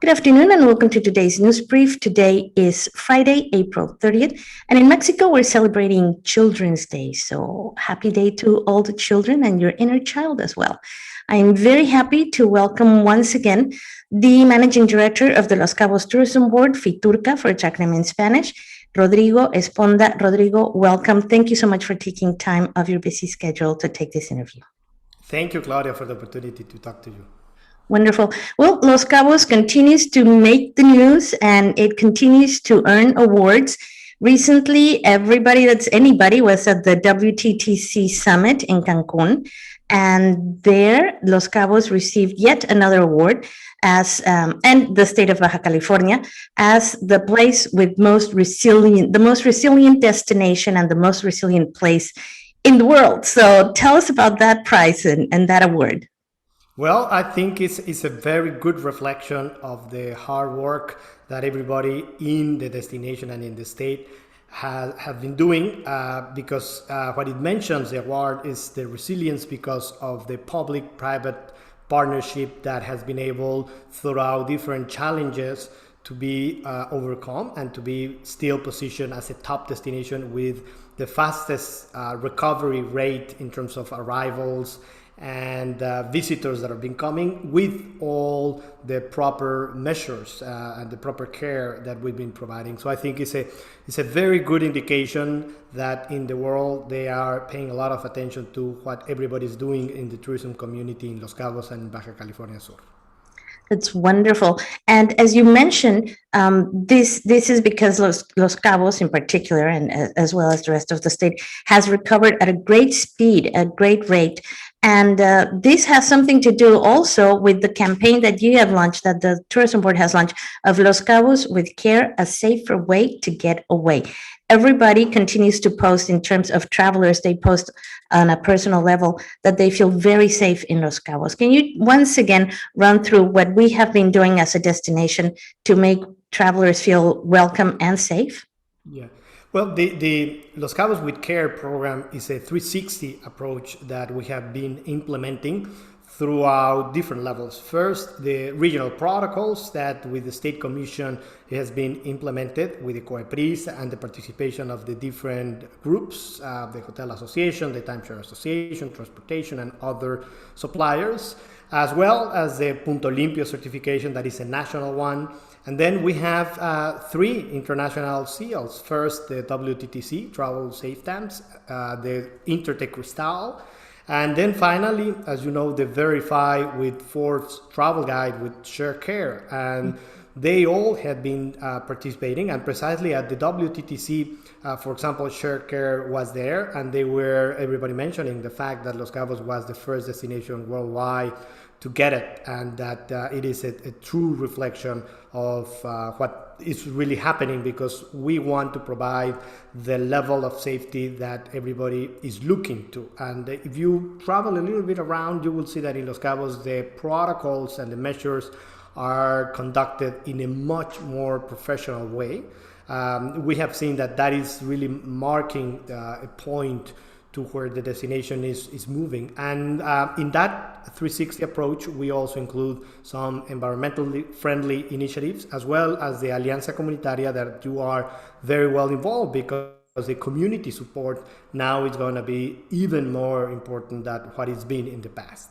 Good afternoon and welcome to today's news brief. Today is Friday, April 30th, and in Mexico we're celebrating Children's Day. So happy day to all the children and your inner child as well. I'm very happy to welcome once again the Managing Director of the Los Cabos Tourism Board, FITURCA for its acronym in Spanish, Rodrigo Esponda. Rodrigo, welcome. Thank you so much for taking time of your busy schedule to take this interview. Thank you, Claudia, for the opportunity to talk to you. Wonderful. Well, Los Cabos continues to make the news and it continues to earn awards. Recently, anybody was at the WTTC summit in Cancun, and there Los Cabos received yet another award as and the state of Baja California as the place with the most resilient destination and the most resilient place in the world. So tell us about that prize and that award. Well, I think it's a very good reflection of the hard work that everybody in the destination and in the state have been doing because what it mentions, the award, is the resilience because of the public-private partnership that has been able throughout different challenges to be overcome and to be still positioned as a top destination with the fastest recovery rate in terms of arrivals and visitors that have been coming, with all the proper measures and the proper care that we've been providing. So I think it's a very good indication that in the world they are paying a lot of attention to what everybody's doing in the tourism community in Los Cabos and Baja California Sur. That's wonderful. And as you mentioned, this is because Los Cabos in particular, and as well as the rest of the state, has recovered at a great speed, a great rate. And this has something to do also with the campaign that you have launched, that the Tourism Board has launched, of Los Cabos with Care, a safer way to get away. Everybody continues to post in terms of travelers. They post on a personal level that they feel very safe in Los Cabos. Can you once again run through what we have been doing as a destination to make travelers feel welcome and safe? Yeah. Well, the Los Cabos with Care program is a 360 approach that we have been implementing throughout different levels. First, the regional protocols that with the State Commission has been implemented with the COEPRIS and the participation of the different groups, the Hotel Association, the Timeshare Association, Transportation, and other suppliers, as well as the Punto Limpio certification that is a national one. And then we have 3 international seals. First, the WTTC, Travel Safe Stamps, the Intertech Cristal, and then finally, as you know, the Verify with Forbes Travel Guide with Share Care. And they all have been participating, and precisely at the WTTC, for example, Share Care was there, and they were, everybody mentioning the fact that Los Cabos was the first destination worldwide to get it, and that it is a true reflection of what is really happening, because we want to provide the level of safety that everybody is looking to. And if you travel a little bit around, you will see that in Los Cabos, the protocols and the measures are conducted in a much more professional way. We have seen that is really marking a point to where the destination is moving. And in that 360 approach, we also include some environmentally friendly initiatives, as well as the Alianza Comunitaria that you are very well involved, because the community support now is going to be even more important than what it's been in the past.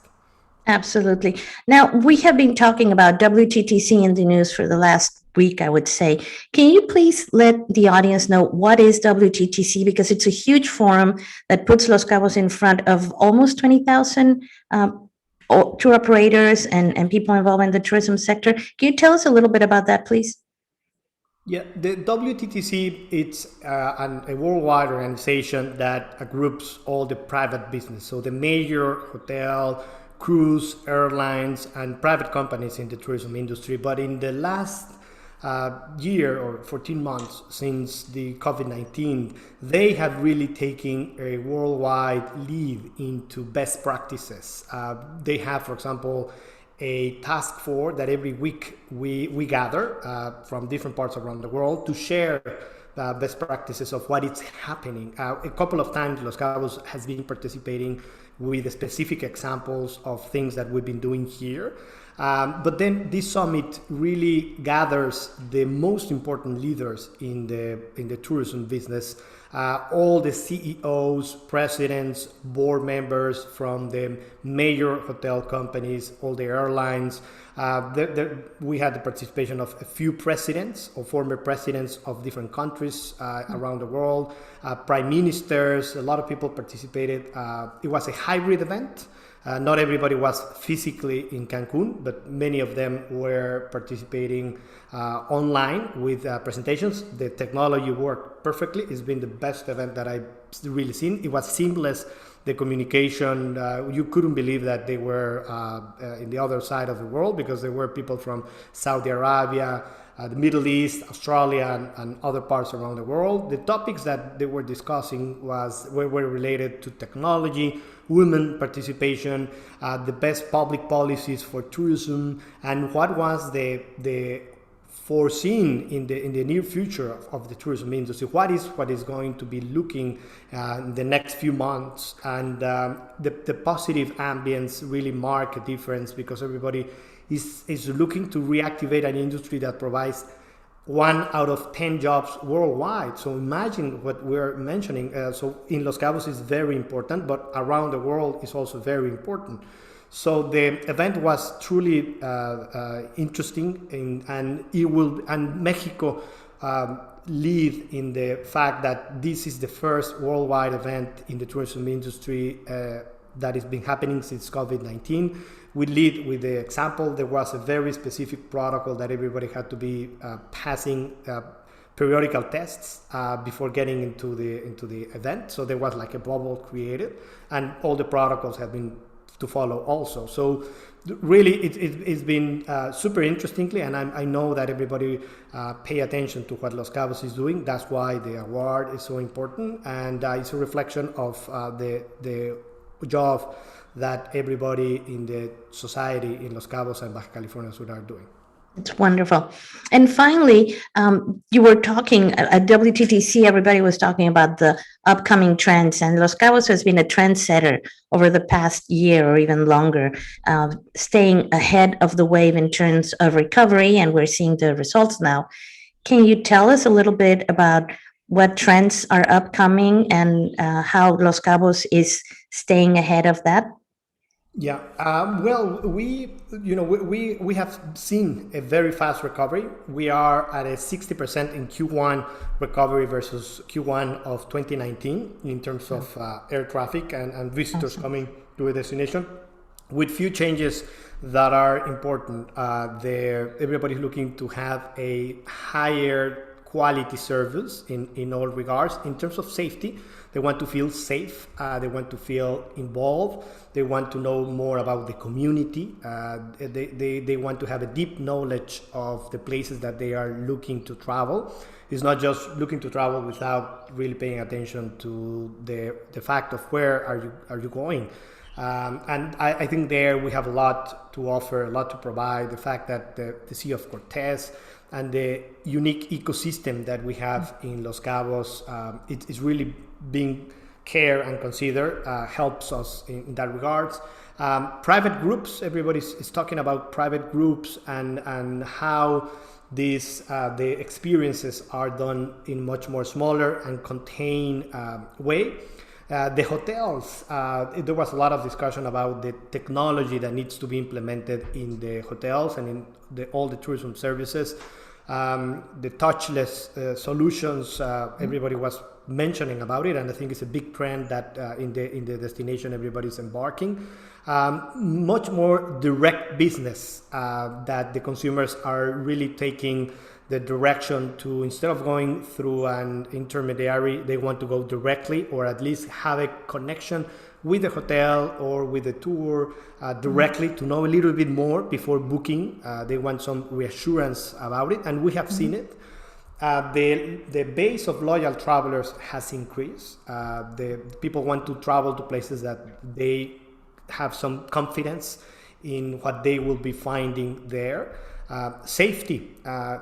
Absolutely. Now, we have been talking about WTTC in the news for the last week, I would say. Can you please let the audience know what is WTTC? Because it's a huge forum that puts Los Cabos in front of almost 20,000 tour operators and people involved in the tourism sector. Can you tell us a little bit about that, please? Yeah, the WTTC, it's a worldwide organization that groups all the private business. So the major hotel, cruise, airlines, and private companies in the tourism industry. But in the last year or 14 months since the COVID-19, they have really taken a worldwide lead into best practices. They have, for example, a task force that every week we gather from different parts around the world to share best practices of what is happening. A couple of times Los Cabos has been participating with specific examples of things that we've been doing here. But then this summit really gathers the most important leaders in the tourism business, all the CEOs, presidents, board members from the major hotel companies, all the airlines. We had the participation of a few presidents or former presidents of different countries around the world, prime ministers, a lot of people participated. It was a hybrid event. Not everybody was physically in Cancun, but many of them were participating online with presentations. The technology worked perfectly. It's been the best event that I've really seen. It was seamless. The communication, you couldn't believe that they were in the other side of the world, because there were people from Saudi Arabia, the Middle East, Australia, and other parts around the world. The topics that they were discussing were related to technology, women participation, the best public policies for tourism, and what was the foreseen in the near future of the tourism industry. What is going to be looking in the next few months, and the positive ambience really mark a difference, because everybody is looking to reactivate an industry that provides 1 out of 10 jobs worldwide. So imagine what we're mentioning. So in Los Cabos is very important, but around the world is also very important. So the event was truly interesting, and Mexico lead in the fact that this is the first worldwide event in the tourism industry that has been happening since COVID-19. We lead with the example. There was a very specific protocol that everybody had to be passing periodical tests before getting into the event. So there was like a bubble created, and all the protocols have been to follow also. So really it's been super interestingly, and I know that everybody pay attention to what Los Cabos is doing. That's why the award is so important, and it's a reflection of the job that everybody in the society in Los Cabos and Baja California Sur are doing. It's wonderful. And finally, you were talking at WTTC, everybody was talking about the upcoming trends, and Los Cabos has been a trendsetter over the past year or even longer, staying ahead of the wave in terms of recovery, and we're seeing the results now. Can you tell us a little bit about what trends are upcoming and how Los Cabos is staying ahead of that? Yeah, well, we have seen a very fast recovery. We are at a 60% in Q1 recovery versus Q1 of 2019 in terms of air traffic and visitors coming to a destination, with few changes that are important. Everybody's looking to have a higher quality service in all regards. In terms of safety, they want to feel safe, they want to feel involved, they want to know more about the community, they want to have a deep knowledge of the places that they are looking to travel. It's not just looking to travel without really paying attention to the fact of where are you going. And I think there we have a lot to offer, a lot to provide. The fact that the Sea of Cortez and the unique ecosystem that we have in Los Cabos, it is really being cared and considered, helps us in that regards. Private groups, everybody is talking about private groups and how the experiences are done in much more smaller and contained way. The hotels, there was a lot of discussion about the technology that needs to be implemented in the hotels and in all the tourism services. The touchless solutions, everybody was mentioning about it, and I think it's a big trend that in the destination everybody's embarking. Much more direct business, that the consumers are really taking the direction to, instead of going through an intermediary, they want to go directly, or at least have a connection with the hotel or with the tour directly to know a little bit more before booking. They want some reassurance about it, and we have seen it. The base of loyal travelers has increased. The people want to travel to places that they have some confidence in what they will be finding there. Safety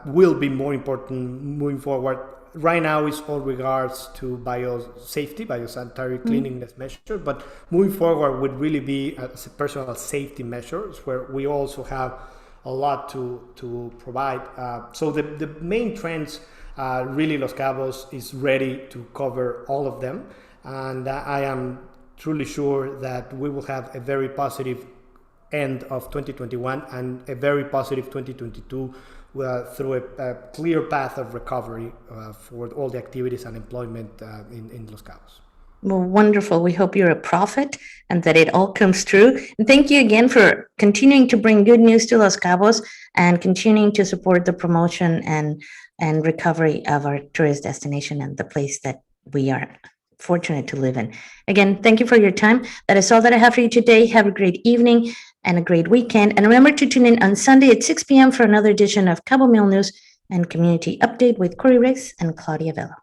will be more important moving forward. right now it's all regards to biosafety, biosanitary cleanliness measure, but moving forward would really be as a personal safety measures where we also have a lot to provide. So the main trends, really Los Cabos is ready to cover all of them. And I am truly sure that we will have a very positive end of 2021 and a very positive 2022 through a clear path of recovery for all the activities and employment in Los Cabos. Well, wonderful. We hope you're a prophet and that it all comes true. And thank you again for continuing to bring good news to Los Cabos and continuing to support the promotion and recovery of our tourist destination and the place that we are fortunate to live in. Again, thank you for your time. That is all that I have for you today. Have a great evening and a great weekend. And remember to tune in on Sunday at 6 p.m. for another edition of Cabo Mail News and Community Update with Corey Riggs and Claudia Velo.